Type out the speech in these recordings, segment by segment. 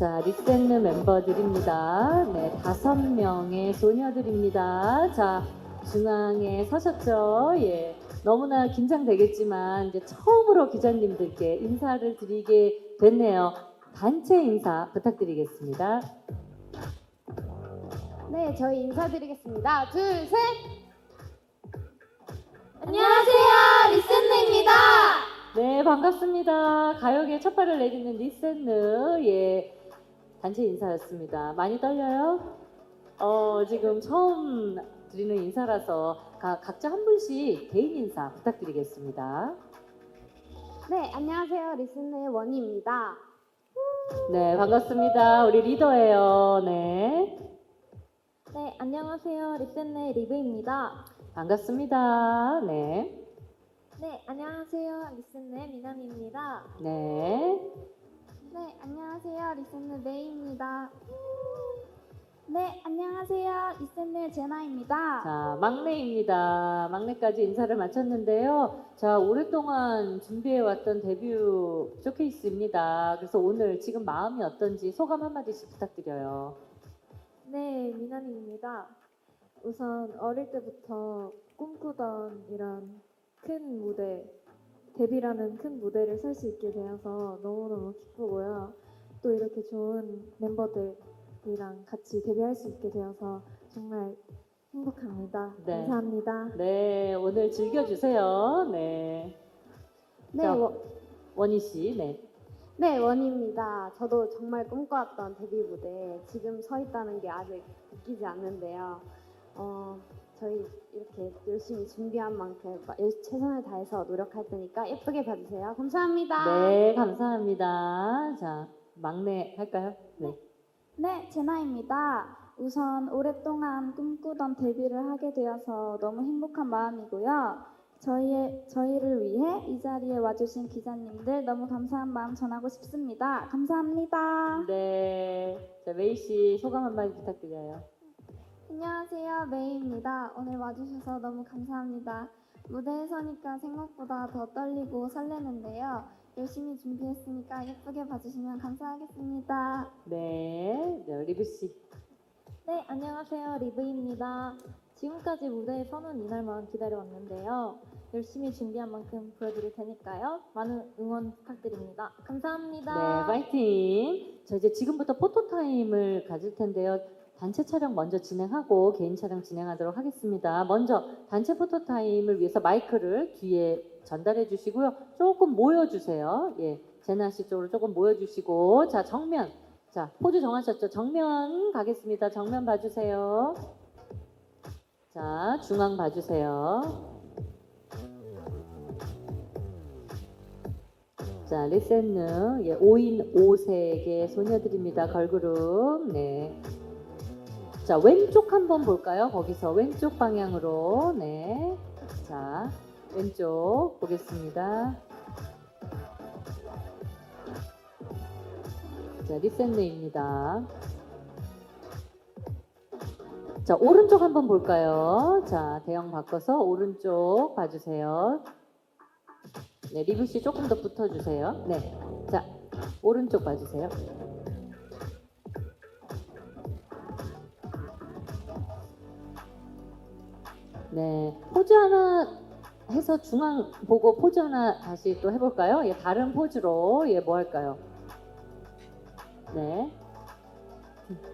자, 리센느 멤버들입니다. 네, 5명의 소녀들입니다. 자, 중앙에 서셨죠? 예. 너무나 긴장되겠지만 이제 처음으로 기자님들께 인사를 드리게 됐네요. 단체 인사 부탁드리겠습니다. 네, 저희 인사드리겠습니다. 둘, 셋! 안녕하세요, 리센느입니다. 네, 반갑습니다. 가요계 첫 발을 내딛는 리센느, 예, 단체 인사였습니다. 많이 떨려요? 지금 처음 드리는 인사라서 각자 한 분씩 개인 인사 부탁드리겠습니다. 네, 안녕하세요, 리센느의 원희입니다. 네, 반갑습니다. 우리 리더예요. 네, 네, 안녕하세요, 리센느의 리브입니다. 반갑습니다. 네, 네, 안녕하세요, 리센느의 미남입니다. 네, 네, 안녕하세요, 리센느 메이입니다. 네, 안녕하세요, 리센느의 제나입니다. 자, 막내입니다. 막내까지 인사를 마쳤는데요. 자, 오랫동안 준비해왔던 데뷔 쇼케이스입니다. 그래서 오늘 지금 마음이 어떤지 소감 한마디씩 부탁드려요. 네, 미남입니다. 우선 어릴 때부터 꿈꾸던 이런 큰 무대, 데뷔라는 큰 무대를 설 수 있게 되어서 너무너무 기쁘고요. 또 이렇게 좋은 멤버들이랑 같이 데뷔할 수 있게 되어서 정말 행복합니다. 네. 감사합니다. 네, 오늘 즐겨주세요. 네. 네, 자, 원희 씨, 네. 네, 원희입니다. 저도 정말 꿈꿔왔던 데뷔 무대에 지금 서 있다는 게 아직 믿기지 않는데요. 저희 이렇게 열심히 준비한 만큼 최선을 다해서 노력할 테니까 예쁘게 봐주세요. 감사합니다. 네, 감사합니다. 자, 막내 할까요? 네. 네, 제나입니다. 우선 오랫동안 꿈꾸던 데뷔를 하게 되어서 너무 행복한 마음이고요. 저희를 위해 이 자리에 와주신 기자님들 너무 감사한 마음 전하고 싶습니다. 감사합니다. 네. 자, 메이 씨 소감 한마디 부탁드려요. 안녕하세요, 메이입니다. 오늘 와주셔서 너무 감사합니다. 무대에 서니까 생각보다 더 떨리고 설레는데요. 열심히 준비했으니까 예쁘게 봐주시면 감사하겠습니다. 네. 네, 리브 씨. 네, 안녕하세요, 리브입니다. 지금까지 무대에 서는 이날만 기다려왔는데요. 열심히 준비한 만큼 보여드릴 테니까요. 많은 응원 부탁드립니다. 감사합니다. 네, 파이팅. 자, 이제 지금부터 포토타임을 가질 텐데요. 단체 촬영 먼저 진행하고 개인 촬영 진행하도록 하겠습니다. 먼저 단체 포토타임을 위해서 마이크를 뒤에 전달해 주시고요. 조금 모여주세요. 예, 제나 씨 쪽으로 조금 모여주시고, 자, 정면. 자, 포즈 정하셨죠? 정면 가겠습니다. 정면 봐주세요. 자, 중앙 봐주세요. 자, 리센느, 예, 5인 5색의 소녀들입니다. 걸그룹. 네. 자, 왼쪽 한번 볼까요? 거기서 왼쪽 방향으로. 네. 자, 왼쪽 보겠습니다. 자, 리센느입니다. 자, 오른쪽 한번 볼까요? 자, 대형 바꿔서 오른쪽 봐주세요. 네, 리브 씨 조금 더 붙어주세요. 네. 자, 오른쪽 봐주세요. 네, 포즈 하나 해서 중앙 보고 포즈 하나 다시 또 해볼까요? 예, 다른 포즈로, 예, 뭐 할까요? 네.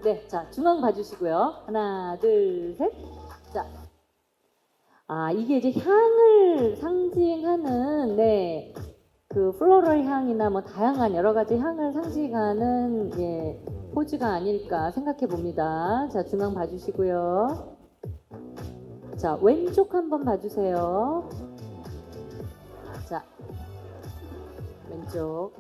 네, 자, 중앙 봐주시고요. 하나, 둘, 셋. 자. 이게 이제 향을 상징하는, 네, 그 플로럴 향이나 뭐 다양한 여러 가지 향을 상징하는, 예, 포즈가 아닐까 생각해 봅니다. 자, 중앙 봐주시고요. 자, 왼쪽 한번 봐주세요. 자, 왼쪽.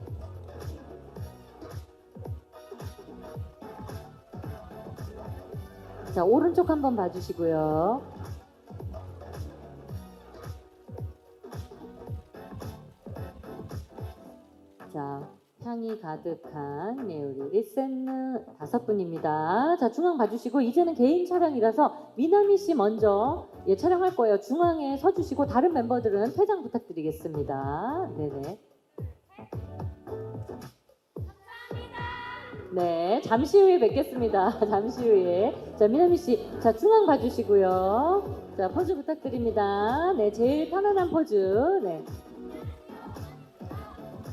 자, 오른쪽 한번 봐주시고요. 자, 향이 가득한, 네, 우리 리센느 5분입니다. 자, 중앙 봐주시고, 이제는 개인 촬영이라서 미나미 씨 먼저, 예, 촬영할 거예요. 중앙에 서주시고, 다른 멤버들은 퇴장 부탁드리겠습니다. 네네. 네, 잠시 후에 뵙겠습니다. 잠시 후에. 자, 미나미 씨, 자, 중앙 봐주시고요. 자, 포즈 부탁드립니다. 네, 제일 편안한 포즈. 네.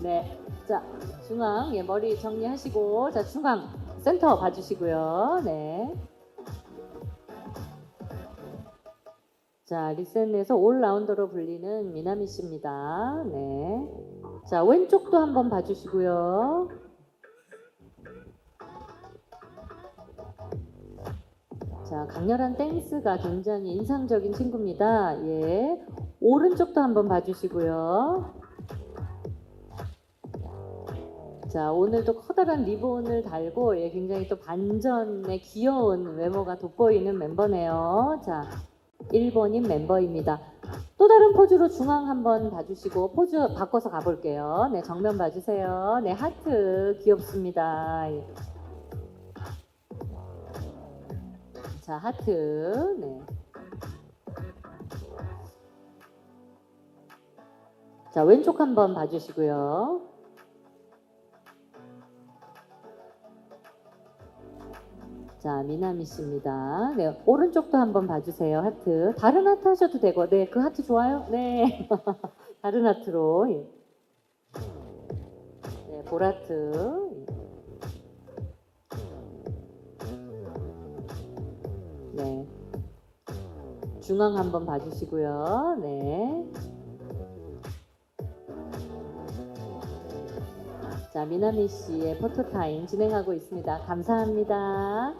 네. 자, 중앙, 예, 머리 정리하시고, 자, 중앙, 센터 봐주시고요. 네. 자, 리센에서 올라운더로 불리는 미나미 씨입니다. 네. 자, 왼쪽도 한번 봐주시고요. 자, 강렬한 댄스가 굉장히 인상적인 친구입니다. 예. 오른쪽도 한번 봐주시고요. 자, 오늘도 커다란 리본을 달고, 예, 굉장히 또 반전의 귀여운 외모가 돋보이는 멤버네요. 자, 1번인 멤버입니다. 또 다른 포즈로 중앙 한번 봐주시고, 포즈 바꿔서 가볼게요. 네, 정면 봐주세요. 네, 하트 귀엽습니다. 예. 자, 하트. 네. 자, 왼쪽 한번 봐주시고요. 자, 미나미 씨입니다. 네, 오른쪽도 한번 봐주세요. 하트. 다른 하트 하셔도 되고, 네, 그 하트 좋아요? 네. 다른 하트로. 예. 네, 보라트. 네. 중앙 한번 봐주시고요. 네. 자, 미나미 씨의 포토타임 진행하고 있습니다. 감사합니다.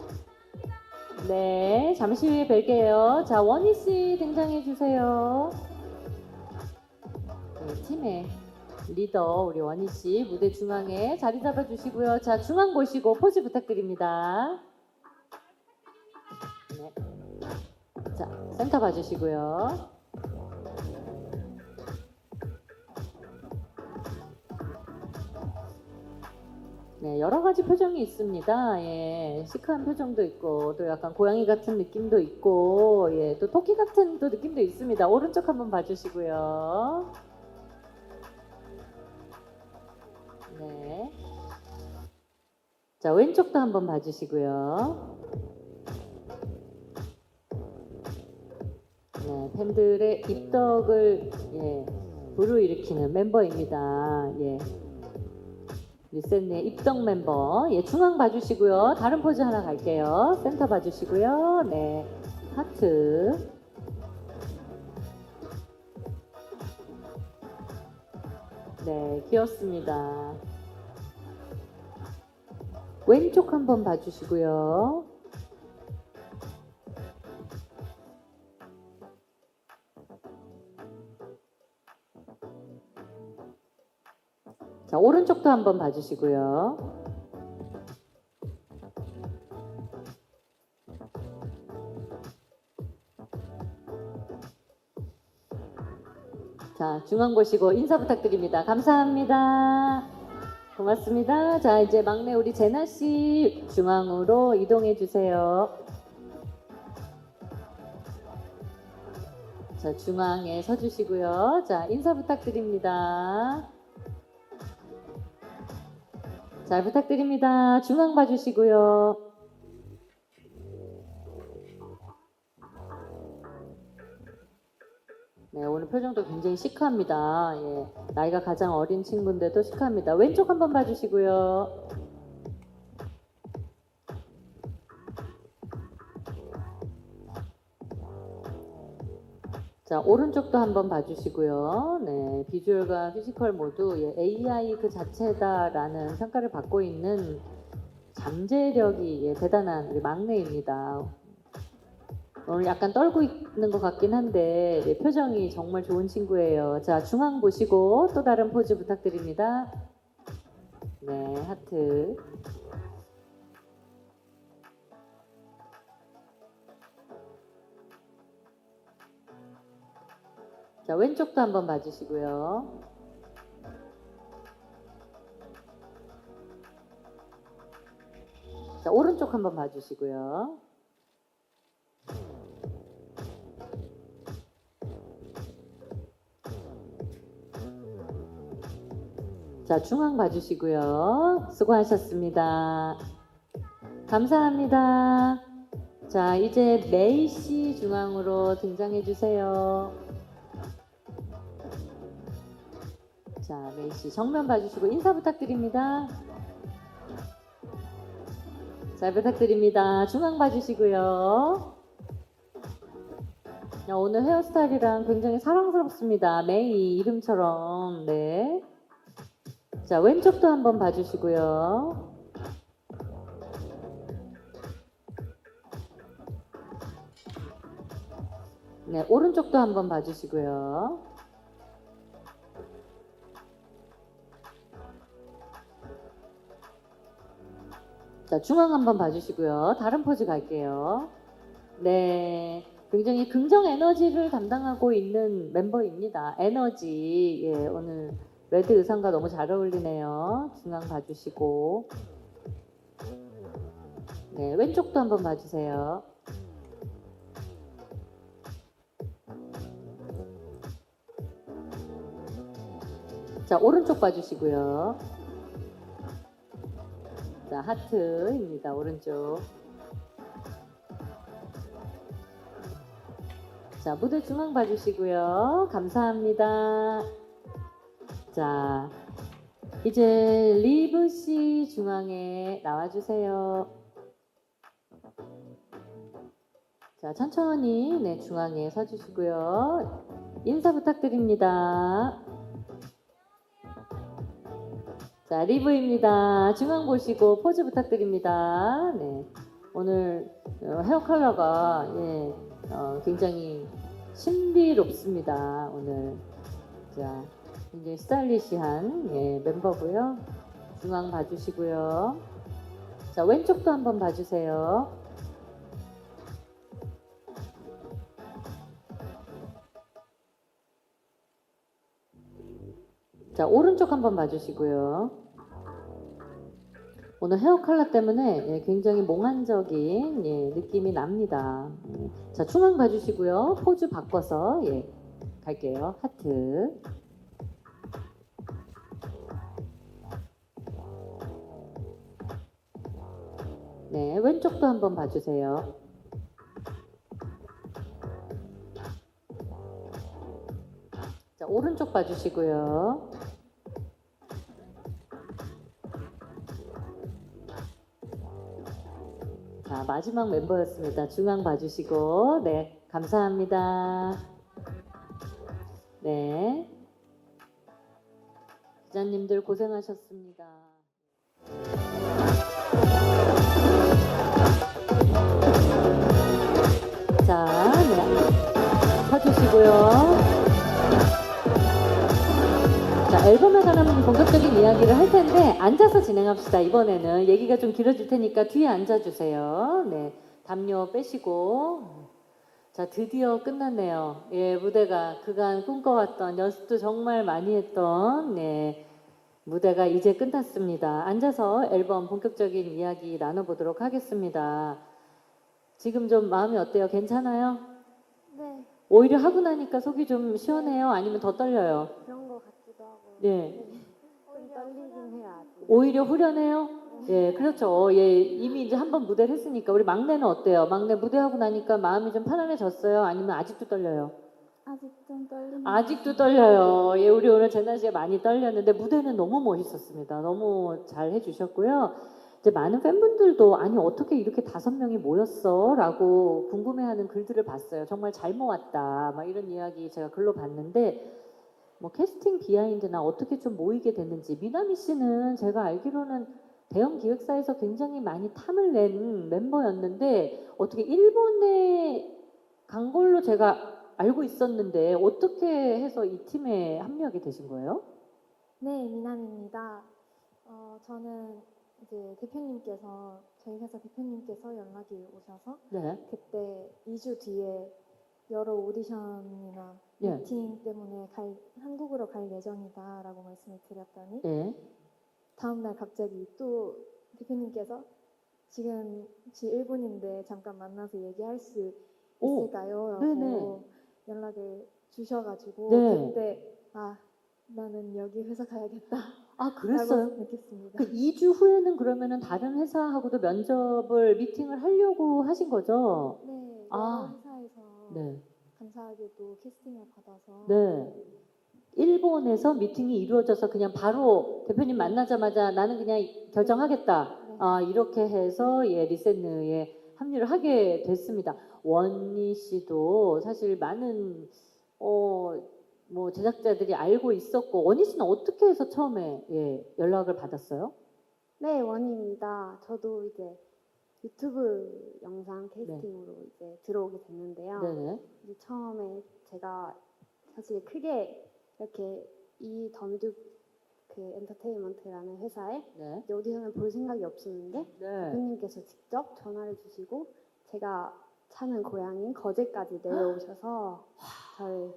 네, 잠시 후에 뵐게요. 자, 원희 씨 등장해 주세요. 네, 팀의 리더 우리 원희 씨 무대 중앙에 자리 잡아 주시고요. 자, 중앙 보시고 포즈 부탁드립니다. 네. 자, 센터 봐주시고요. 네, 여러 가지 표정이 있습니다. 예, 시크한 표정도 있고, 또 약간 고양이 같은 느낌도 있고, 예, 또 토끼 같은 또 느낌도 있습니다. 오른쪽 한번 봐주시고요. 네. 자, 왼쪽도 한번 봐주시고요. 네, 팬들의 입덕을 예, 불러일으키는 멤버입니다. 예. 리센의 입덕 멤버. 예, 중앙 봐주시고요. 다른 포즈 하나 갈게요. 센터 봐주시고요. 네, 하트. 네, 귀엽습니다. 왼쪽 한번 봐주시고요. 자, 오른쪽도 한번 봐주시고요. 자, 중앙 보시고 인사 부탁드립니다. 감사합니다. 고맙습니다. 자, 이제 막내 우리 제나 씨 중앙으로 이동해 주세요. 자, 중앙에 서주시고요. 자, 인사 부탁드립니다. 잘 부탁드립니다. 중앙 봐주시고요. 네, 오늘 표정도 굉장히 시크합니다. 예, 나이가 가장 어린 친구인데도 시크합니다. 왼쪽 한번 봐주시고요. 자, 오른쪽도 한번 봐주시고요. 네, 비주얼과 피지컬 모두 예, AI 그 자체다라는 평가를 받고 있는 잠재력이 예, 대단한 우리 막내입니다. 오늘 약간 떨고 있는 것 같긴 한데 예, 표정이 정말 좋은 친구예요. 자, 중앙 보시고 또 다른 포즈 부탁드립니다. 네, 하트. 자, 왼쪽도 한번 봐주시고요. 자, 오른쪽 한번 봐주시고요. 자, 중앙 봐주시고요. 수고하셨습니다. 감사합니다. 자, 이제 메이 씨 중앙으로 등장해 주세요. 자, 메이 씨 정면 봐주시고 인사 부탁드립니다. 잘 부탁드립니다. 중앙 봐주시고요. 야, 오늘 헤어스타일이랑 굉장히 사랑스럽습니다. 메이 이름처럼. 네. 자, 왼쪽도 한번 봐주시고요. 네, 오른쪽도 한번 봐주시고요. 자, 중앙 한번 봐주시고요. 다른 포즈 갈게요. 네, 굉장히 긍정 에너지를 담당하고 있는 멤버입니다. 에너지, 예, 오늘 레드 의상과 너무 잘 어울리네요. 중앙 봐주시고. 네, 왼쪽도 한번 봐주세요. 자, 오른쪽 봐주시고요. 자, 하트입니다. 오른쪽. 자, 무대 중앙 봐주시고요. 감사합니다. 자, 이제 리브 씨 중앙에 나와주세요. 자, 천천히 네, 중앙에 서주시고요. 인사 부탁드립니다. 자, 리브입니다. 중앙 보시고 포즈 부탁드립니다. 네, 오늘 헤어 컬러가 예, 굉장히 신비롭습니다. 오늘 자, 굉장히 스타일리시한 예, 멤버고요. 중앙 봐주시고요. 자, 왼쪽도 한번 봐주세요. 자, 오른쪽 한번 봐주시고요. 오늘 헤어 컬러 때문에 예, 굉장히 몽환적인 예, 느낌이 납니다. 자, 중앙 봐주시고요. 포즈 바꿔서 예, 갈게요. 하트. 네, 왼쪽도 한번 봐주세요. 자, 오른쪽 봐주시고요. 자, 마지막 멤버였습니다. 중앙 봐주시고, 네, 감사합니다. 네, 기자님들 고생하셨습니다. 자, 네, 서주시고요. 자, 앨범에 관한 본격적인 이야기를 할 텐데 앉아서 진행합시다. 이번에는 얘기가 좀 길어질 테니까 뒤에 앉아주세요. 네, 담요 빼시고. 자, 드디어 끝났네요. 예, 무대가 그간 꿈꿔왔던 연습도 정말 많이 했던 네, 무대가 이제 끝났습니다. 앉아서 앨범 본격적인 이야기 나눠보도록 하겠습니다. 지금 좀 마음이 어때요? 괜찮아요? 네, 오히려 하고 나니까 속이 좀 시원해요? 아니면 더 떨려요? 그런 것 같기도 하고. 네. 좀 떨리긴 해요, 아직. 오히려 후련해요? 예, 그렇죠. 예, 이미 이제 한 번 무대를 했으니까. 우리 막내는 어때요? 막내 무대하고 나니까 마음이 좀 편안해졌어요? 아니면 아직도 떨려요? 아직 좀 떨리는. 아직도 떨려요. 예, 우리 오늘 재나 씨가 많이 떨렸는데 무대는 너무 멋있었습니다. 너무 잘 해주셨고요. 이제 많은 팬분들도 아니 어떻게 이렇게 5명이 모였어? 라고 궁금해하는 글들을 봤어요. 정말 잘 모았다. 막 이런 이야기 제가 글로 봤는데 뭐 캐스팅 비하인드나 어떻게 좀 모이게 됐는지 미나미 씨는 제가 알기로는 대형 기획사에서 굉장히 많이 탐을 낸 멤버였는데 어떻게 일본에 간 걸로 제가 알고 있었는데 어떻게 해서 이 팀에 합류하게 되신 거예요? 네, 미남입니다. 저는 이제 대표님께서 저희 회사 대표님께서 연락이 오셔서 네. 그때 2주 뒤에 여러 오디션이나 예. 미팅 때문에 한국으로 갈 예정이다라고 말씀을 드렸더니 예. 다음날 갑자기 또 대표님께서 지금 일본인데 잠깐 만나서 얘기할 수 오, 있을까요? 라고 네네. 연락을 주셔가지고 네. 그때 나는 여기 회사 가야겠다. 아, 그랬어요? 알고 느꼈습니다. 그 2주 후에는 그러면은 다른 회사하고도 면접을 미팅을 하려고 하신 거죠? 네, 여러 아, 회사에서 네. 감사하게도 캐스팅을 받아서 네. 일본에서 미팅이 이루어져서 그냥 바로 대표님 만나자마자 나는 그냥 결정하겠다. 네. 아, 이렇게 해서 예, 리센느에 합류를 하게 됐습니다. 원희 씨도 사실 많은 뭐 제작자들이 알고 있었고 원희 씨는 어떻게 해서 처음에 예, 연락을 받았어요? 네, 원희입니다. 저도 이제 유튜브 영상 캐스팅으로 이제 들어오게 됐는데요. 네네. 이제 처음에 제가 사실 크게 이렇게 이 던죽 그 엔터테인먼트라는 회사에 네. 이제 오디션을 볼 생각이 없었는데 네. 대표님께서 직접 전화를 주시고 제가 사는 고향인 거제까지 내려오셔서 저를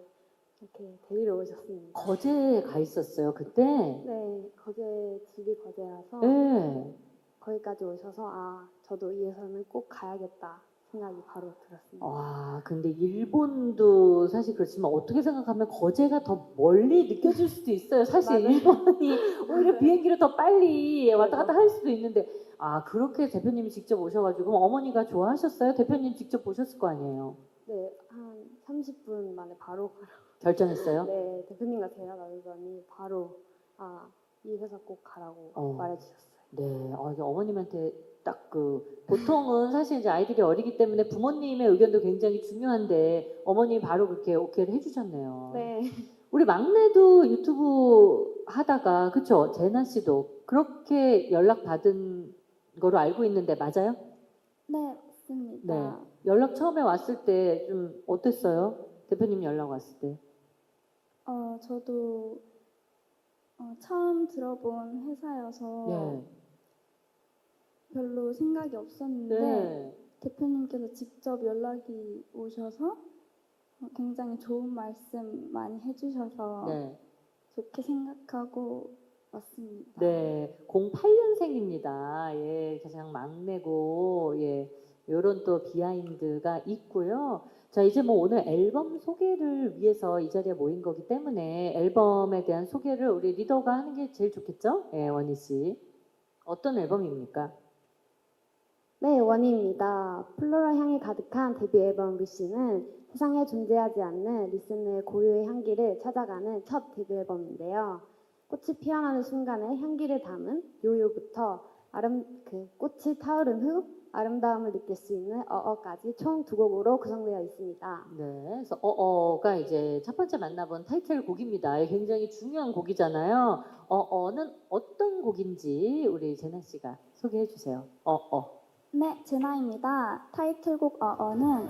이렇게 데리러 오셨습니다. 거제에 가 있었어요 그때. 네, 거제 집이 거제라서 네. 거기까지 오셔서 아 저도 이 회사는 꼭 가야겠다 생각이 바로 들었습니다. 와, 근데 일본도 사실 그렇지만 어떻게 생각하면 거제가 더 멀리 느껴질 수도 있어요. 사실 맞아요. 일본이 오히려 비행기로 더 빨리 왔다 갔다 할 수도 있는데 아, 그렇게 대표님이 직접 오셔가지고 어머니가 좋아하셨어요? 대표님 직접 보셨을 거 아니에요? 네, 한 30분 만에 바로 결정했어요? 네 대표님과 대화 나누더니 바로 아 이 회사 꼭 가라고 말해주셨어요. 네, 이게 어머님한테 딱 보통은 사실 이제 아이들이 어리기 때문에 부모님의 의견도 굉장히 중요한데 어머님이 바로 그렇게 오케이를 해주셨네요. 네, 우리 막내도 유튜브 하다가 그쵸? 제나 씨도 그렇게 연락 받은 거로 알고 있는데 맞아요? 네, 맞습니다. 네. 연락 처음에 왔을 때 좀 어땠어요? 대표님 연락 왔을 때. 저도 처음 들어본 회사여서 네. 별로 생각이 없었는데 네. 대표님께서 직접 연락이 오셔서 굉장히 좋은 말씀 많이 해주셔서 네. 좋게 생각하고 왔습니다. 네, 08년생입니다. 예, 가장 막내고, 예, 요런 또 비하인드가 있고요. 자, 이제 뭐 오늘 앨범 소개를 위해서 이 자리에 모인 거기 때문에 앨범에 대한 소개를 우리 리더가 하는 게 제일 좋겠죠? 예, 원희 씨. 어떤 앨범입니까? 네 원희입니다. 플로라 향이 가득한 데뷔 앨범 리씨는 세상에 존재하지 않는 리슨의 고유의 향기를 찾아가는 첫 데뷔 앨범인데요. 꽃이 피어나는 순간에 향기를 담은 요요부터 꽃이 타오른 후 아름다움을 느낄 수 있는 어어까지 총 두 곡으로 구성되어 있습니다. 네, 그래서 어어가 이제 첫 번째 만나본 타이틀곡입니다. 굉장히 중요한 곡이잖아요. 어어는 어떤 곡인지 우리 제나 씨가 소개해 주세요. 어어. 네, 제나입니다. 타이틀곡 어어는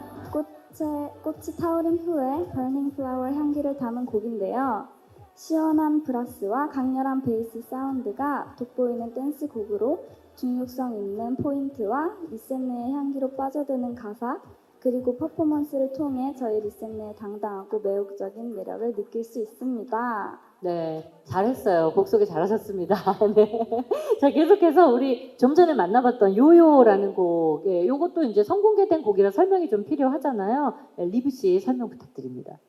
꽃이 타오른 후에 Burning Flower 향기를 담은 곡인데요. 시원한 브라스와 강렬한 베이스 사운드가 돋보이는 댄스 곡으로 중독성 있는 포인트와 리센느의 향기로 빠져드는 가사 그리고 퍼포먼스를 통해 저희 리센느의 당당하고 매혹적인 매력을 느낄 수 있습니다. 네, 잘했어요. 곡 소개 잘하셨습니다. 네. 자, 계속해서 우리 좀 전에 만나봤던 요요라는 곡, 예, 요것도 이제 선공개된 곡이라 설명이 좀 필요하잖아요. 예, 리브 씨 설명 부탁드립니다.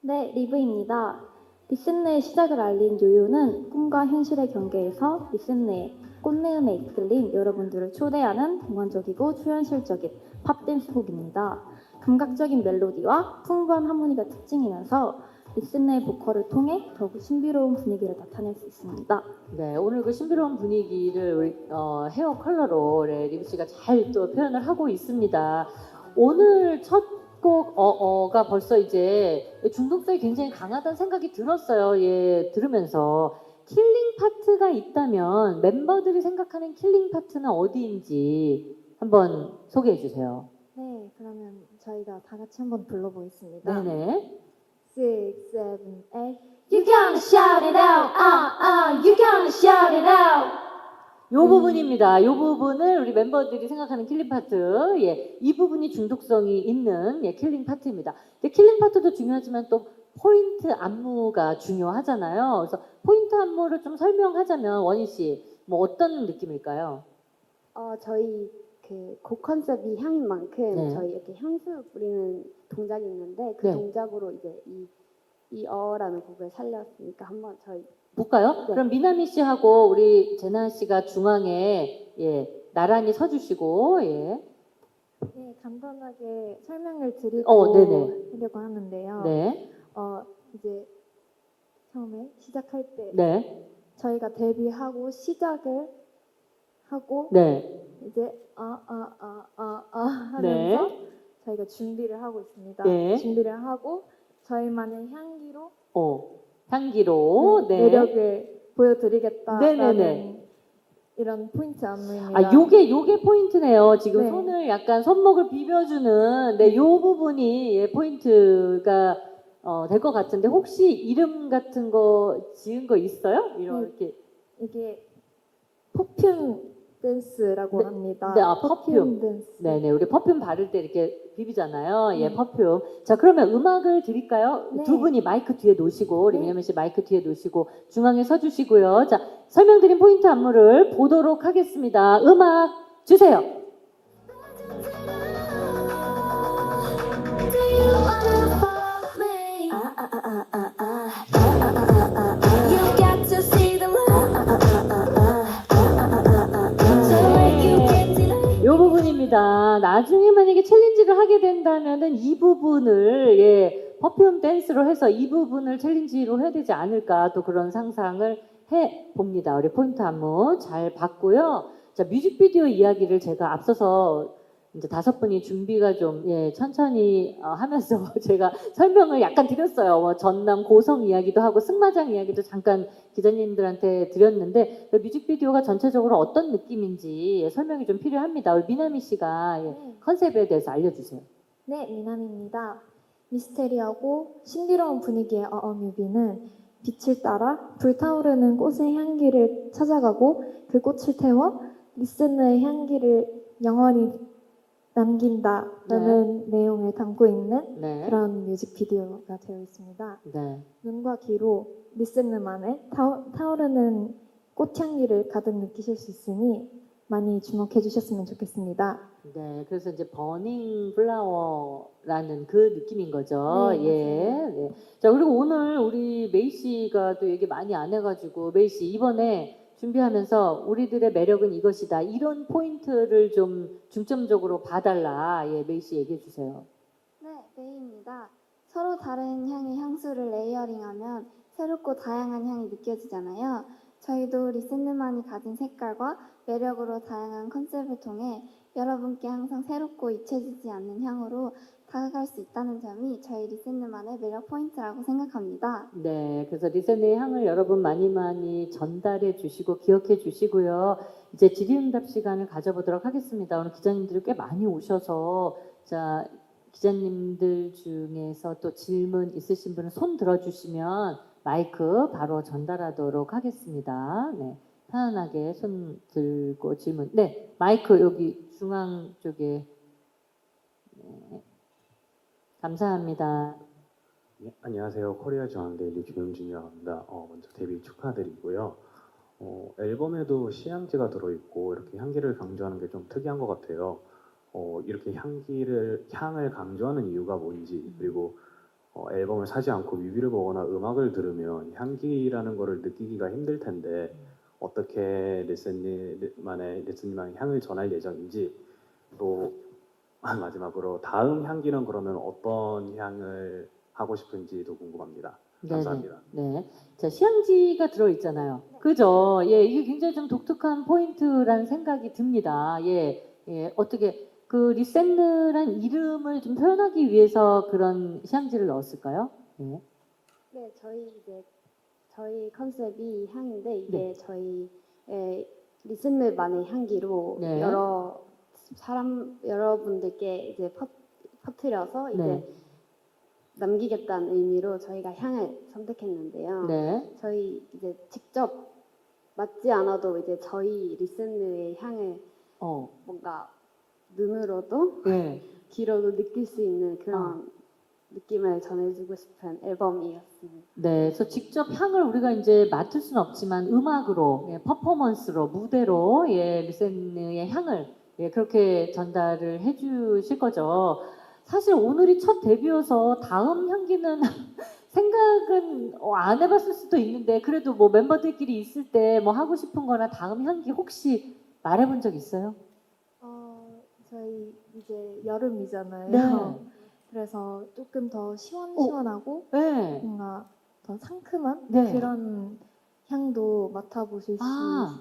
네, 리브입니다. 리센느의 시작을 알린 요요는 꿈과 현실의 경계에서 리센느의 꽃내음에 이끌린 여러분들을 초대하는 몽환적이고 초현실적인 팝댄스 곡입니다. 감각적인 멜로디와 풍부한 하모니가 특징이면서 리센느의 보컬을 통해 더욱 신비로운 분위기를 나타낼 수 있습니다. 네, 오늘 그 신비로운 분위기를 우리, 헤어 컬러로 네, 리브 씨가 잘 또 표현을 하고 있습니다. 오늘 첫 곡 어어가 벌써 이제 중독성이 굉장히 강하다는 생각이 들었어요. 예, 들으면서 킬링 파트가 있다면 멤버들이 생각하는 킬링 파트는 어디인지 한번 소개해 주세요. 네, 그러면 저희가 다 같이 한번 불러보겠습니다. 네네. 6, 7, 8 You gonna shout it out, you gonna shout it out. 요 부분입니다. 요 부분을 우리 멤버들이 생각하는 킬링 파트. 예, 이 부분이 중독성이 있는 예, 킬링 파트입니다. 근데 킬링 파트도 중요하지만 또 포인트 안무가 중요하잖아요. 그래서 포인트 안무를 좀 설명하자면 원희 씨, 뭐 어떤 느낌일까요? 저희 그 곡 컨셉이 향인 만큼 네. 저희 이렇게 향수 뿌리는 동작이 있는데 그 네. 동작으로 이제 이 어라는 곡을 살렸으니까 한번 저희 볼까요? 네. 그럼 미나미 씨하고 우리 제나 씨가 중앙에 나란히 서주시고 네, 간단하게 설명을 드리고 네네. 하려고 하는데요. 네, 이제 처음에 시작할 때 네, 저희가 데뷔하고 시작을 하고 네, 이제 하면서 네. 저희가 준비를 하고 있습니다. 네. 준비를 하고 저희만의 향기로 향기로 네. 매력을 보여드리겠다라는 네네네. 이런 포인트 안무입니다. 요게 포인트네요. 지금 네. 손을 약간 손목을 비벼주는 요 부분이 포인트가 될 것 같은데 혹시 이름 같은 거 지은 거 있어요? 이렇게. 이게 퍼퓸 댄스라고 네. 합니다. 네, 퍼퓸. 댄스. 네네, 우리 퍼퓸 바를 때 이렇게 비비잖아요. 네. 퍼퓸. 자, 그러면 음악을 드릴까요? 네. 두 분이 마이크 뒤에 놓으시고, 우리 네. 미나미 씨 마이크 뒤에 놓으시고, 중앙에 서주시고요. 자, 설명드린 포인트 안무를 보도록 하겠습니다. 음악 주세요. 요 부분입니다. 나중에 만약에 챌린지를 하게 된다면은 이 부분을 퍼퓸 댄스로 해서 이 부분을 챌린지로 해야 되지 않을까 또 그런 상상을 해 봅니다. 우리 포인트 안무 잘 봤고요. 자, 뮤직비디오 이야기를 제가 앞서서 이제 5분이 준비가 좀 천천히 하면서 제가 설명을 약간 드렸어요. 뭐 전남 고성 이야기도 하고 승마장 이야기도 잠깐 기자님들한테 드렸는데 그 뮤직비디오가 전체적으로 어떤 느낌인지 설명이 좀 필요합니다. 우리 미나미 씨가 네. 컨셉에 대해서 알려주세요. 네, 미남입니다. 미스테리하고 신비로운 분위기의 뮤비는 빛을 따라 불타오르는 꽃의 향기를 찾아가고 그 꽃을 태워 리스너의 향기를 영원히 남긴다라는 내용을 담고 있는 네. 그런 뮤직비디오가 되어 있습니다. 네. 눈과 귀로 리스너만의 타오르는 꽃향기를 가득 느끼실 수 있으니 많이 주목해 주셨으면 좋겠습니다. 네, 그래서 이제 버닝 플라워라는 그 느낌인 거죠. 네, 네. 자, 그리고 오늘 우리 메이 씨가 또 얘기 많이 안 해가지고 메이 씨 이번에 준비하면서 우리들의 매력은 이것이다 이런 포인트를 좀 중점적으로 봐달라. 메이 씨 얘기해 주세요. 네, 메이입니다. 서로 다른 향의 향수를 레이어링하면 새롭고 다양한 향이 느껴지잖아요. 저희도 리셋느만이 가진 색깔과 매력으로 다양한 컨셉을 통해 여러분께 항상 새롭고 잊혀지지 않는 향으로 다가갈 수 있다는 점이 저희 리셋느만의 매력 포인트라고 생각합니다. 네, 그래서 리셋의 향을 여러분 많이 전달해 주시고 기억해 주시고요. 이제 질의응답 시간을 가져보도록 하겠습니다. 오늘 기자님들이 꽤 많이 오셔서 자 기자님들 중에서 또 질문 있으신 분은 손 들어주시면 마이크 바로 전달하도록 하겠습니다. 네, 편안하게 손 들고 질문. 네, 마이크 여기 중앙 쪽에. 네, 감사합니다. 네, 안녕하세요. 코리아 저항데일리 김용준이라고 합니다. 먼저 데뷔 축하드리고요. 앨범에도 시향지가 들어있고 이렇게 향기를 강조하는 게 좀 특이한 것 같아요. 이렇게 향을 강조하는 이유가 뭔지, 그리고 앨범을 사지 않고 뮤비를 보거나 음악을 들으면 향기라는 거를 느끼기가 힘들 텐데 어떻게 리슨님만의 향을 전할 예정인지, 또 마지막으로 다음 향기는 그러면 어떤 향을 하고 싶은지도 궁금합니다. 감사합니다. 네. 자, 시향지가 들어있잖아요. 그죠? 이게 굉장히 좀 독특한 포인트라는 생각이 듭니다. 어떻게 그 리센느란 이름을 좀 표현하기 위해서 그런 시향지를 넣었을까요? 네. 네, 저희 컨셉이 향인데 이게 네. 저희 리슨느만의 향기로 네. 여러분들께 이제 퍼뜨려서 이제 네. 남기겠다는 의미로 저희가 향을 선택했는데요. 네. 저희 이제 직접 맡지 않아도 이제 저희 리슨느의 향을 뭔가 눈으로도 네. 귀로도 느낄 수 있는 그런 느낌을 전해주고 싶은 앨범이었습니다. 네, 그래서 직접 향을 우리가 이제 맡을 수는 없지만 음악으로, 퍼포먼스로, 무대로, 리센느의 향을 그렇게 전달을 해주실 거죠. 사실 오늘이 첫 데뷔여서 다음 향기는 생각은 안 해봤을 수도 있는데 그래도 뭐 멤버들끼리 있을 때 뭐 하고 싶은 거나 다음 향기 혹시 말해본 적 있어요? 저희 이제 여름이잖아요. 네. 그래서 조금 더 시원시원하고 네. 뭔가 더 상큼한 네. 그런 향도 아.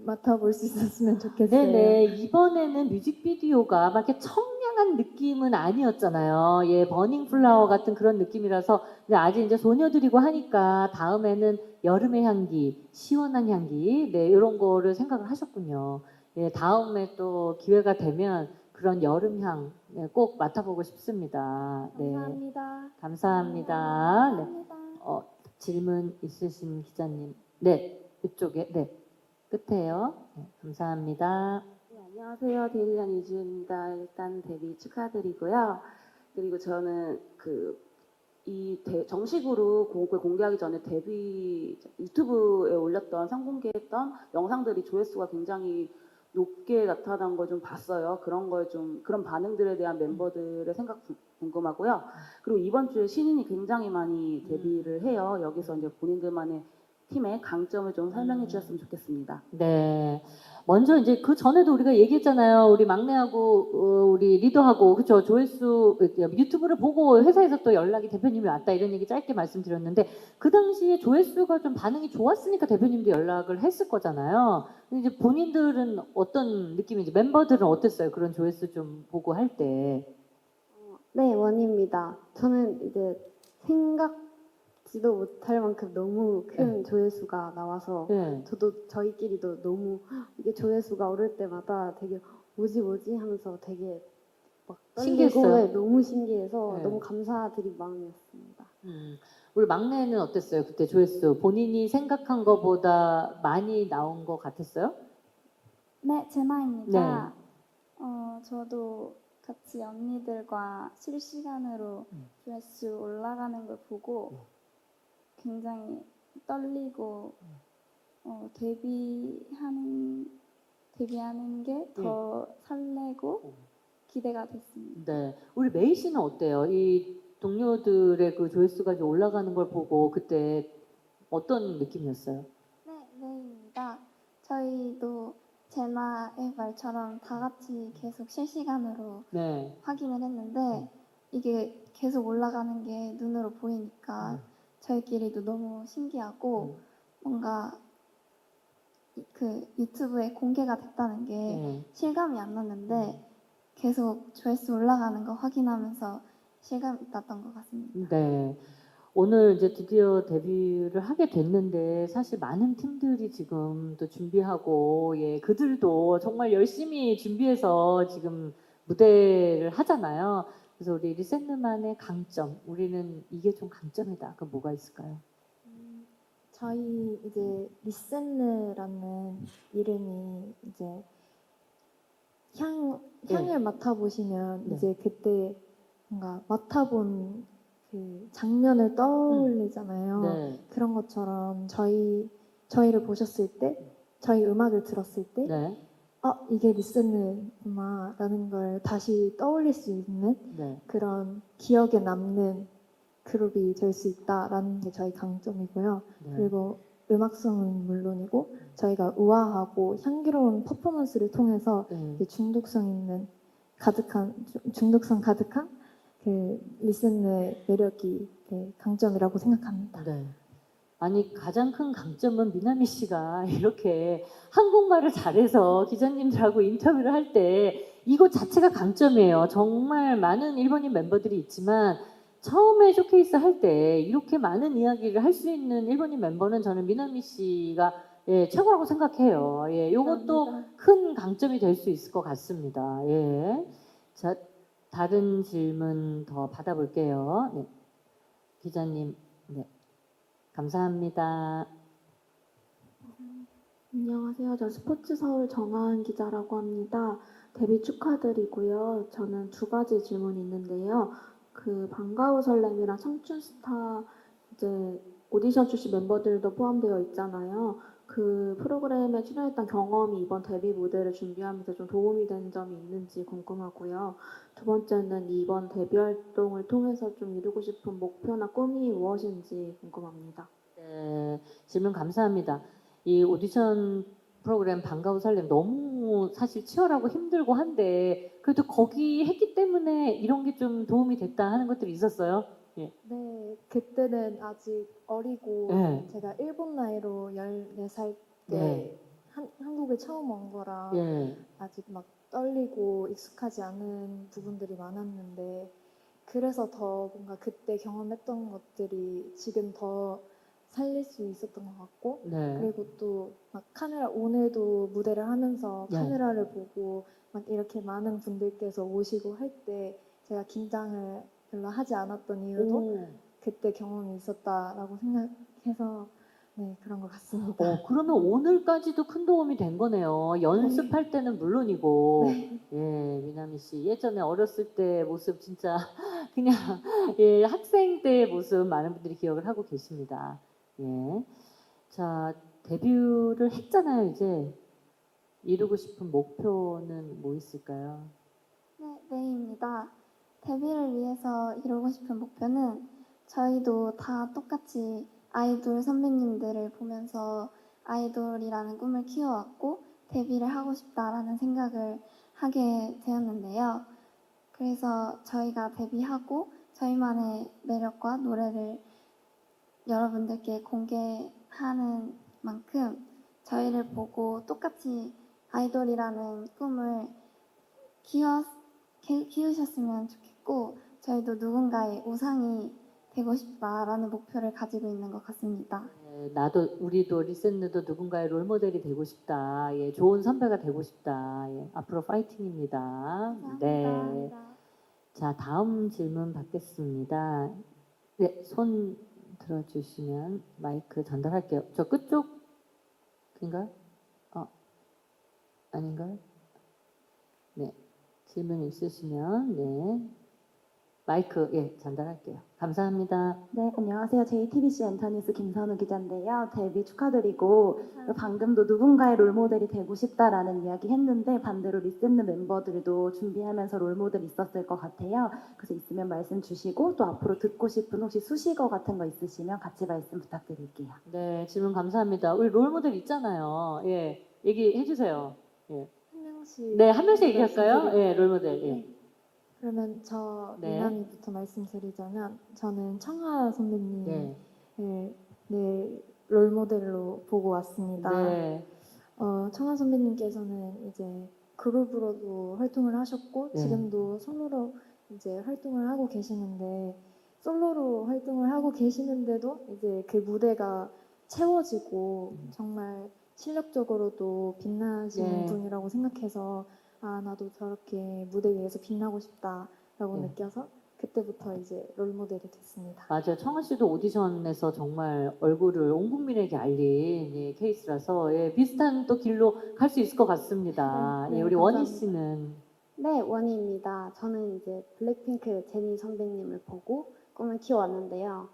맡아볼 수 있었으면 좋겠어요. 네네. 이번에는 뮤직비디오가 막 이렇게 청량한 느낌은 아니었잖아요. 예, 버닝 플라워 같은 그런 느낌이라서 이제 아직 이제 소녀들이고 하니까 다음에는 여름의 향기, 시원한 향기, 네, 이런 거를 생각을 하셨군요. 예, 다음에 또 기회가 되면 그런 여름향 네, 꼭 맡아보고 싶습니다. 네. 감사합니다. 감사합니다. 네. 감사합니다. 질문 있으신 기자님. 네, 이쪽에, 네. 끝에요. 네, 감사합니다. 네, 안녕하세요. 데일리안 이주입니다. 일단 데뷔 축하드리고요. 그리고 저는 정식으로 곡을 공개하기 전에 데뷔 유튜브에 올렸던 선공개했던 영상들이 조회수가 굉장히 높게 나타난 걸 좀 봤어요. 그런 반응들에 대한 멤버들의 생각 궁금하고요. 그리고 이번 주에 신인이 굉장히 많이 데뷔를 해요. 여기서 이제 본인들만의 팀의 강점을 좀 설명해 주셨으면 좋겠습니다. 네. 먼저 이제 그 전에도 우리가 얘기했잖아요. 우리 막내하고 우리 리더하고 그쵸 조회수 유튜브를 보고 회사에서 또 연락이 대표님이 왔다 이런 얘기 짧게 말씀드렸는데 그 당시에 조회수가 좀 반응이 좋았으니까 대표님도 연락을 했을 거잖아요. 근데 이제 본인들은 어떤 느낌인지 멤버들은 어땠어요? 그런 조회수 좀 보고 할 때. 네, 원입니다. 저는 이제 생각지도 못할 만큼 너무 큰 조회수가 나와서 네. 저도 저희끼리도 너무 이게 조회수가 오를 때마다 되게 뭐지 하면서 되게 막 떨리고 신기했어요. 네, 너무 신기해서 네. 너무 감사드린 마음이었습니다. 우리 막내는 어땠어요? 그때 조회수 본인이 생각한 것보다 많이 나온 것 같았어요? 네, 제나입니다. 저도 같이 언니들과 실시간으로 조회수 올라가는 걸 보고 굉장히 떨리고 데뷔하는 게 더 설레고 기대가 됐습니다. 네. 우리 메이 씨는 어때요? 이 동료들의 그 조회수가 이제 올라가는 걸 보고 그때 어떤 느낌이었어요? 네, 네입니다. 저희도 제나의 말처럼 다 같이 계속 실시간으로 네. 확인을 했는데 이게 계속 올라가는 게 눈으로 보이니까 저희끼리도 너무 신기하고 뭔가 그 유튜브에 공개가 됐다는 게 네. 실감이 안 났는데 계속 조회수 올라가는 거 확인하면서 실감이 났던 것 같습니다. 네. 오늘 이제 드디어 데뷔를 하게 됐는데 사실 많은 팀들이 지금 또 준비하고 예, 그들도 정말 열심히 준비해서 지금 무대를 하잖아요. 그래서 우리 리셋느만의 강점, 우리는 이게 좀 강점이다. 그 뭐가 있을까요? 저희 이제 리센느라는 이름이 이제 향을 맡아보시면 네. 이제 그때 뭔가 맡아본 그 장면을 떠올리잖아요. 네. 그런 것처럼 저희를 보셨을 때, 저희 음악을 들었을 때, 네. 이게 리센느구나라는 걸 다시 떠올릴 수 있는 네. 그런 기억에 남는 그룹이 될 수 있다라는 게 저희 강점이고요. 네. 그리고 음악성은 물론이고 저희가 우아하고 향기로운 퍼포먼스를 통해서 네. 이제 중독성 가득한 그 리센의 매력이 강점이라고 생각합니다. 네. 아니 가장 큰 강점은 미나미 씨가 이렇게 한국말을 잘해서 기자님들하고 인터뷰를 할 때 이거 자체가 강점이에요. 정말 많은 일본인 멤버들이 있지만 처음에 쇼케이스 할 때 이렇게 많은 이야기를 할 수 있는 일본인 멤버는 저는 미나미 씨가 예, 최고라고 생각해요. 예, 이것도 큰 강점이 될 수 있을 것 같습니다. 예. 자, 다른 질문 더 받아볼게요. 네. 기자님, 네. 감사합니다. 안녕하세요. 저 스포츠 서울 정하은 기자라고 합니다. 데뷔 축하드리고요. 저는 두 가지 질문이 있는데요. 그 방과후 설렘이랑 청춘스타 이제 오디션 출신 멤버들도 포함되어 있잖아요. 그 프로그램에 출연했던 경험이 이번 데뷔 무대를 준비하면서 좀 도움이 된 점이 있는지 궁금하고요. 두 번째는 이번 데뷔 활동을 통해서 좀 이루고 싶은 목표나 꿈이 무엇인지 궁금합니다. 네, 질문 감사합니다. 이 오디션 프로그램 방과후 살림 너무 사실 치열하고 힘들고 한데 그래도 거기 했기 때문에 이런 게 좀 도움이 됐다 하는 것들이 있었어요. 네, 그때는 아직 어리고 네. 제가 일본 나이로 14살 때 네. 한국에 처음 온 거라 예. 아직 막 떨리고 익숙하지 않은 부분들이 많았는데 그래서 더 뭔가 그때 경험했던 것들이 지금 더 살릴 수 있었던 것 같고 네. 그리고 또 막 카메라 오늘도 무대를 하면서 네. 카메라를 보고 막 이렇게 많은 분들께서 오시고 할 때 제가 긴장을 별로 하지 않았던 이유도 오. 그때 경험이 있었다라고 생각해서 네 그런 것 같습니다. 그러면 오늘까지도 큰 도움이 된 거네요. 연습할 때는 물론이고, 예, 미나미 씨 예전에 어렸을 때 모습 진짜 그냥 예, 학생 때의 모습 많은 분들이 기억을 하고 계십니다. 예, 자 데뷔를 했잖아요. 이제 이루고 싶은 목표는 뭐 있을까요? 네, 메이입니다. 데뷔를 위해서 이루고 싶은 목표는 저희도 다 똑같이 아이돌 선배님들을 보면서 아이돌이라는 꿈을 키워왔고 데뷔를 하고 싶다라는 생각을 하게 되었는데요. 그래서 저희가 데뷔하고 저희만의 매력과 노래를 여러분들께 공개하는 만큼 저희를 보고 똑같이 아이돌이라는 꿈을 키우셨으면 좋겠고 저희도 누군가의 우상이 되고 싶다라는 목표를 가지고 있는 것 같습니다. 예, 나도 우리도 리센느도 누군가의 롤모델이 되고 싶다. 예, 좋은 선배가 되고 싶다. 예, 앞으로 파이팅입니다. 네. 감사합니다. 자, 다음 질문 받겠습니다. 네, 손 들어주시면 마이크 전달할게요. 저 끝쪽인가요? 아닌가요? 네, 질문 있으시면 네, 마이크 예 전달할게요. 감사합니다. 네, 안녕하세요. JTBC 엔터뉴스 김선우 기자인데요. 데뷔 축하드리고 방금도 누군가의 롤모델이 되고 싶다라는 이야기 했는데 반대로 리센느 멤버들도 준비하면서 롤모델 있었을 것 같아요. 그래서 있으면 말씀 주시고 또 앞으로 듣고 싶은 혹시 수식어 같은 거 있으시면 같이 말씀 부탁드릴게요. 네, 질문 감사합니다. 우리 롤모델 있잖아요. 예, 얘기해 주세요. 예. 한 명씩 네, 한 명씩 얘기할까요? 말씀드릴까요? 예, 롤모델. 예. 그러면 저 네. 미나미부터 말씀드리자면 저는 청아 선배님을 네. 네, 롤모델로 보고 왔습니다. 네. 청아 선배님께서는 이제 그룹으로도 활동을 하셨고 네. 지금도 솔로로 이제 활동을 하고 계시는데 솔로로 활동을 하고 계시는데도 이제 그 무대가 채워지고 정말 실력적으로도 빛나시는 네. 분이라고 생각해서 아 나도 저렇게 무대 위에서 빛나고 싶다라고 네. 느껴서 그때부터 이제 롤모델이 됐습니다. 맞아요. 청아 씨도 오디션에서 정말 얼굴을 온 국민에게 알린 예, 케이스라서 예, 비슷한 또 길로 갈 수 있을 것 같습니다. 네, 예, 우리 원희 감사합니다. 씨는 네, 원희입니다. 저는 이제 블랙핑크 제니 선배님을 보고 꿈을 키워왔는데요.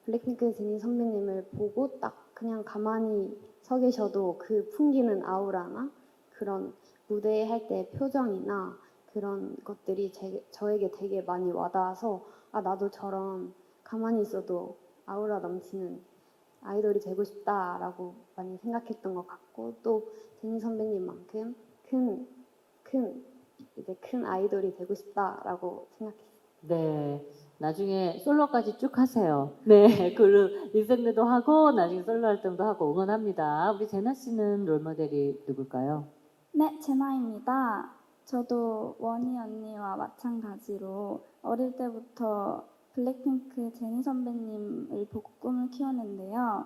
블랙핑크 제니 선배님을 보고 딱 그냥 가만히 서 계셔도 그 풍기는 아우라나 그런 무대 할 때 표정이나 그런 것들이 저에게 되게 많이 와닿아서 아 나도 저런 가만히 있어도 아우라 넘치는 아이돌이 되고 싶다라고 많이 생각했던 것 같고 또 제니 선배님만큼 큰 아이돌이 되고 싶다라고 생각했어요. 네. 나중에 솔로까지 쭉 하세요. 네. 그 리센느도 하고 나중에 솔로 활동도 하고 응원합니다. 우리 제나 씨는 롤모델이 누굴까요? 네, 제나입니다. 저도 원희 언니와 마찬가지로 어릴 때부터 블랙핑크 제니 선배님을 보고 꿈을 키웠는데요.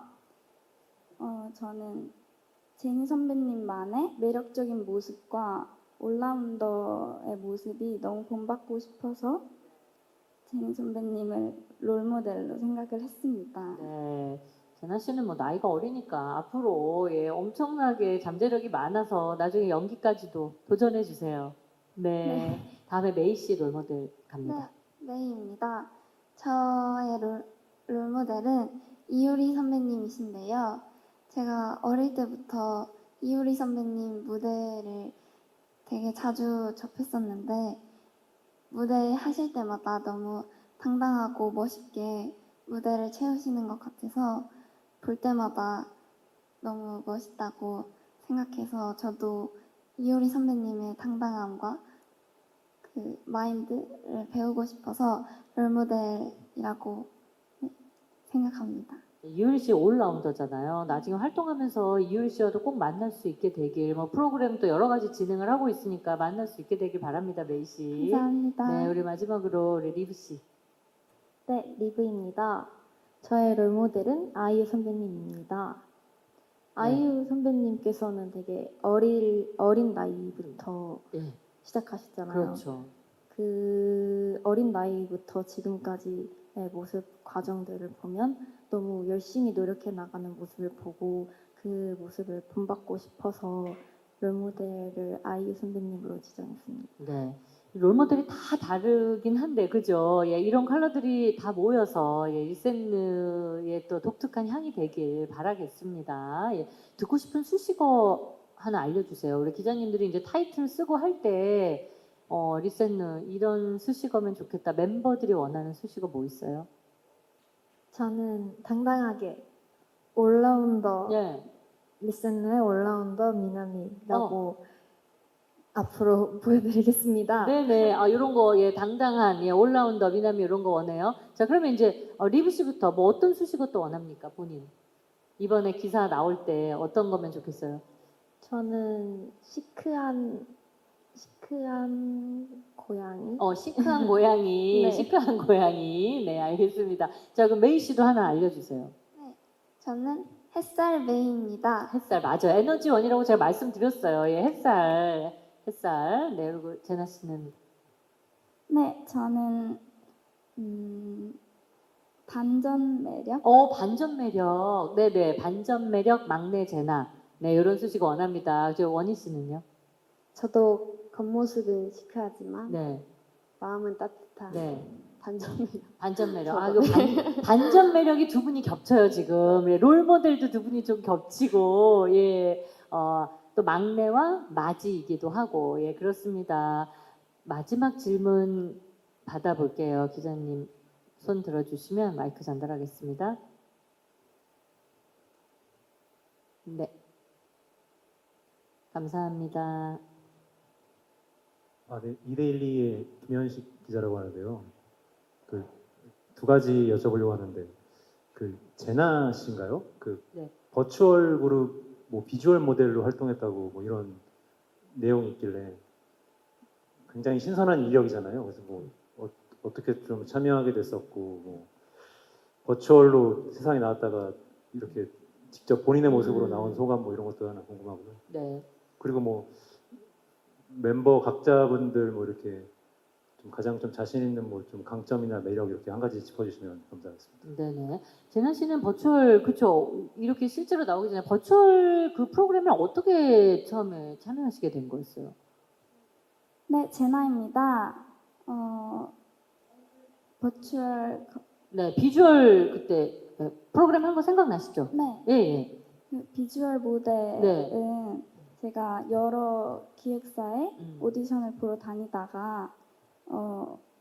저는 제니 선배님만의 매력적인 모습과 올라운더의 모습이 너무 본받고 싶어서 제니 선배님을 롤모델로 생각을 했습니다. 네. 제나 씨는 뭐 나이가 어리니까 앞으로 예, 엄청나게 잠재력이 많아서 나중에 연기까지도 도전해 주세요. 네. 다음에 메이 씨 롤모델 갑니다. 네, 메이입니다. 저의 롤모델은 이효리 선배님이신데요. 제가 어릴 때부터 이효리 선배님 무대를 되게 자주 접했었는데 무대 하실 때마다 너무 당당하고 멋있게 무대를 채우시는 것 같아서 볼 때마다 너무 멋있다고 생각해서 저도 이효리 선배님의 당당함과 그 마인드를 배우고 싶어서 롤모델이라고 생각합니다. 이효리 씨 올라운더잖아요. 나중에 활동하면서 이효리 씨와도 꼭 만날 수 있게 되길, 뭐 프로그램도 여러 가지 진행을 하고 있으니까 만날 수 있게 되길 바랍니다, 메이 씨. 감사합니다. 네, 우리 마지막으로 우리 리브 씨. 네, 리브입니다. 저의 롤모델은 아이유 선배님입니다. 아이유 선배님께서는 되게 어린 나이부터 네, 시작하셨잖아요. 그렇죠. 그 어린 나이부터 지금까지의 모습 과정들을 보면 너무 열심히 노력해 나가는 모습을 보고 그 모습을 본받고 싶어서 롤모델을 아이유 선배님으로 지정했습니다. 네. 롤모델이 다 다르긴 한데, 그죠? 예, 이런 컬러들이 다 모여서 예, 리센느의 또 독특한 향이 되길 바라겠습니다. 예, 듣고 싶은 수식어 하나 알려주세요. 우리 기자님들이 이제 타이틀 쓰고 할 때, 리센느 이런 수식어면 좋겠다. 멤버들이 원하는 수식어 뭐 있어요? 저는 당당하게 올라운더 예. 리센느의 올라운더 미나미라고 앞으로 보여드리겠습니다. 네네. 이런 거, 예, 당당한, 예, 올라운더, 미나미 이런 거 원해요. 자, 그러면 이제, 리브 씨부터 뭐 어떤 수식어 또 원합니까, 본인? 이번에 기사 나올 때 어떤 거면 좋겠어요? 저는 시크한 고양이. 시크한 고양이, 네. 시크한 고양이. 네, 알겠습니다. 자, 그럼 메이 씨도 하나 알려주세요. 저는 햇살 메이입니다. 햇살, 맞아요. 에너지원이라고 제가 말씀드렸어요. 예, 햇살. 네, 그리고 제나 씨는? 네, 저는 반전 매력. 반전 매력. 네네, 반전 매력 막내 제나. 네, 이런 수식어 원합니다. 저 원희 씨는요? 저도 겉모습은 시크하지만 네, 마음은 따뜻한 네. 반전이요. 반전 매력. 이거 반전 매력이 두 분이 겹쳐요, 지금. 예, 롤 모델도 두 분이 좀 겹치고, 예, 또 막내와 맞이이기도 하고, 예, 그렇습니다. 마지막 질문 받아볼게요. 기자님 손 들어주시면 마이크 전달하겠습니다. 네. 감사합니다. 네. 이데일리의 김현식 기자라고 하는데요. 그 두 가지 여쭤보려고 하는데, 그 제나 씨인가요? 그 네. 버추얼 그룹 뭐 비주얼 모델로 활동했다고 뭐 이런 내용이 있길래 굉장히 신선한 이력이잖아요. 그래서 뭐 어떻게 좀 참여하게 됐었고, 뭐 버추얼로 세상에 나왔다가 이렇게 직접 본인의 모습으로 나온 소감 뭐 이런 것도 하나 궁금하고요. 네. 그리고 뭐 멤버 각자분들 뭐 이렇게 좀 가장 좀 자신 있는 뭐 좀 강점이나 매력 이렇게 한 가지 짚어주시면 감사하겠습니다. 네네. 제나 씨는 버추얼, 그쵸? 이렇게 실제로 나오기 전에 버추얼 그 프로그램을 어떻게 처음에 참여하시게 된 거였어요? 네, 제나입니다. 버추얼 네, 비주얼 그때 프로그램 한 거 생각나시죠? 네, 예, 예. 그 비주얼 모델은 네. 제가 여러 기획사에 음. 오디션을 보러 다니다가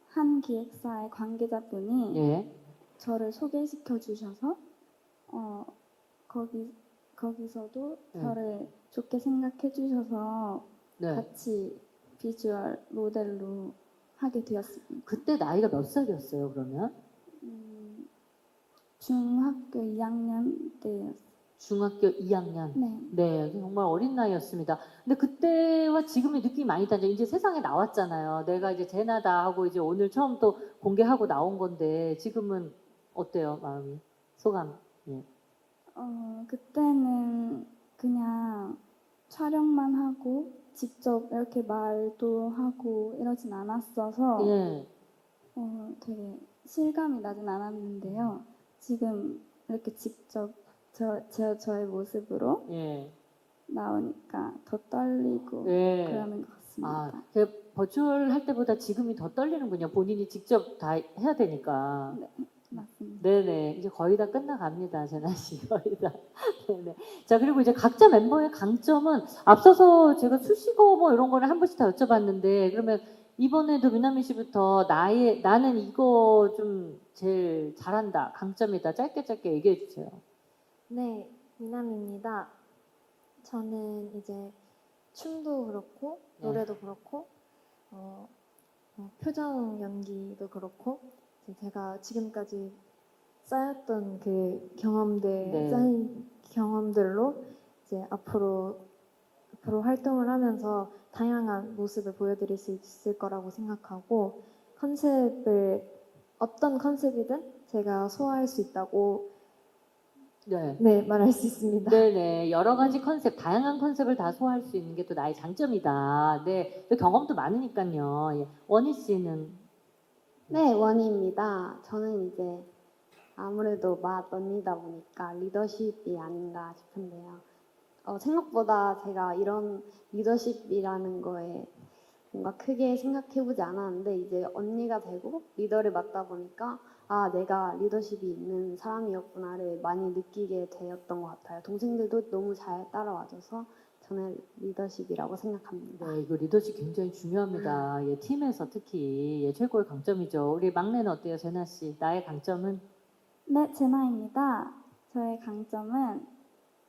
한 기획사의 관계자분이 예. 저를 소개시켜 주셔서 거기서도 네. 저를 좋게 생각해 주셔서 네. 같이 비주얼 모델로 하게 되었습니다. 그때 나이가 몇 살이었어요, 그러면? 중학교 2학년 때였어요. 중학교 2학년. 네. 네, 정말 어린 나이였습니다. 근데 그때와 지금의 느낌이 많이 다르죠. 이제 세상에 나왔잖아요. 내가 이제 제나다 하고 이제 오늘 처음 또 공개하고 나온 건데 지금은 어때요, 마음이? 소감? 예. 그때는 그냥 촬영만 하고 직접 이렇게 말도 하고 이러진 않았어서 예. 되게 실감이 나진 않았는데요. 지금 이렇게 직접 저의 모습으로 예. 나오니까 더 떨리고 예. 그러는 것 같습니다. 그 버추얼 할 때보다 지금이 더 떨리는군요. 본인이 직접 다 해야 되니까. 맞습니다. 네네. 이제 거의 다 끝나갑니다. 제나 씨 거의 다. 네네. 자, 그리고 이제 각자 멤버의 강점은 앞서서 제가 수식어 뭐 이런 거를 한 번씩 다 여쭤봤는데 그러면 이번에도 미나미 씨부터 나는 이거 좀 제일 잘한다. 강점이다. 짧게 얘기해 주세요. 네, 미남입니다. 저는 이제 춤도 그렇고 네. 노래도 그렇고 표정 연기도 그렇고 제가 지금까지 쌓였던 그 네. 쌓인 경험들로 이제 앞으로 활동을 하면서 다양한 모습을 보여드릴 수 있을 거라고 생각하고 어떤 컨셉이든 제가 소화할 수 있다고 네. 말할 수 있습니다. 네네. 여러 가지 컨셉, 다양한 컨셉을 다 소화할 수 있는 게 또 나의 장점이다. 네. 또 경험도 많으니까요. 예. 원희 씨는 네, 원희입니다. 저는 이제 아무래도 맏 언니다 보니까 리더십이 아닌가 싶은데요. 생각보다 제가 이런 리더십이라는 거에 뭔가 크게 생각해보지 않았는데 이제 언니가 되고 리더를 맡다 보니까 아, 내가 리더십이 있는 사람이었구나를 많이 느끼게 되었던 것 같아요. 동생들도 너무 잘 따라와줘서 저는 리더십이라고 생각합니다. 네, 이거 리더십 굉장히 중요합니다. 예, 팀에서 특히 예, 최고의 강점이죠. 우리 막내는 어때요, 제나 씨? 나의 강점은? 네, 제나입니다. 저의 강점은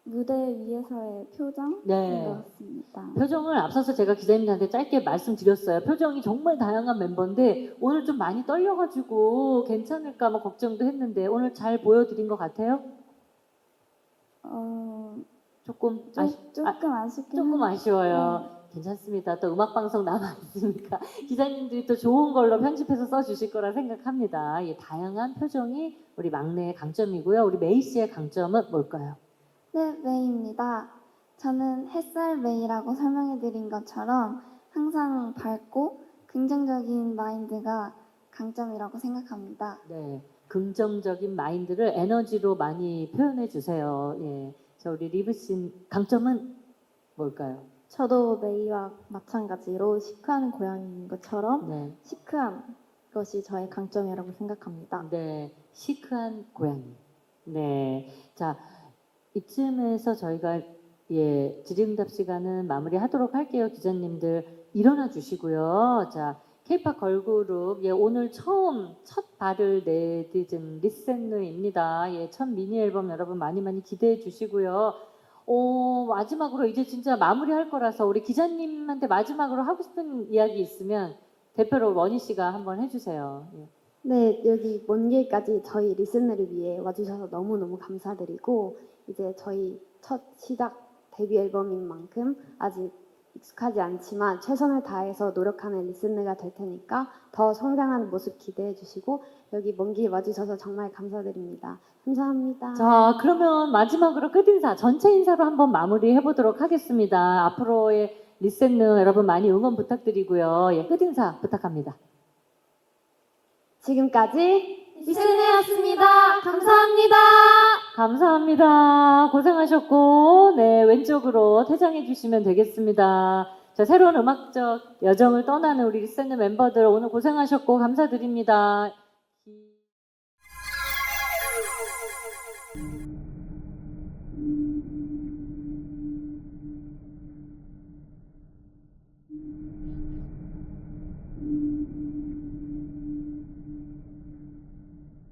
무대 위에서의 표정인 네. 것 같습니다. 표정을 앞서서 제가 기자님들한테 짧게 말씀드렸어요. 표정이 정말 다양한 멤버인데 오늘 좀 많이 떨려가지고 괜찮을까 뭐 걱정도 했는데 오늘 잘 보여드린 것 같아요? 조금 조금 아쉽긴 조금 한데 아쉬워요. 괜찮습니다. 또 음악방송 남아있으니까 기자님들이 또 좋은 걸로 편집해서 써주실 거라 생각합니다. 예, 다양한 표정이 우리 막내의 강점이고요. 우리 메이 씨의 강점은 뭘까요? 네, 메이입니다. 저는 햇살 메이라고 설명해드린 것처럼 항상 밝고 긍정적인 마인드가 강점이라고 생각합니다. 네, 긍정적인 마인드를 에너지로 많이 표현해 주세요. 예, 자 우리 리브 씨 강점은 뭘까요? 저도 메이와 마찬가지로 시크한 고양이인 것처럼 네, 시크한 것이 저의 강점이라고 생각합니다. 네, 시크한 고양이. 네, 자 이쯤에서 저희가 예 질의응답 시간은 마무리하도록 할게요. 기자님들 일어나 주시고요. 자. K-pop 걸그룹 예, 오늘 첫 발을 내디딘 리센느입니다. 예, 첫 미니 앨범 여러분 많이 기대해 주시고요. 마지막으로 이제 진짜 마무리할 거라서 우리 기자님한테 마지막으로 하고 싶은 이야기 있으면 대표로 원희 씨가 한번 해주세요. 예. 네, 여기 먼 길까지 저희 리스너를 위해 와주셔서 너무너무 감사드리고 이제 저희 첫 시작 데뷔 앨범인 만큼 아직 익숙하지 않지만 최선을 다해서 노력하는 리스너가 될 테니까 더 성장하는 모습 기대해 주시고 여기 먼 길 와주셔서 정말 감사드립니다. 감사합니다. 자, 그러면 마지막으로 끝인사, 전체 인사로 한번 마무리해 보도록 하겠습니다. 앞으로의 리센느 여러분 많이 응원 부탁드리고요. 예, 끝인사 부탁합니다. 지금까지 리스너였습니다. 감사합니다. 감사합니다. 고생하셨고, 네, 왼쪽으로 퇴장해 주시면 되겠습니다. 자, 새로운 음악적 여정을 떠나는 우리 리센느 멤버들 오늘 고생하셨고 감사드립니다.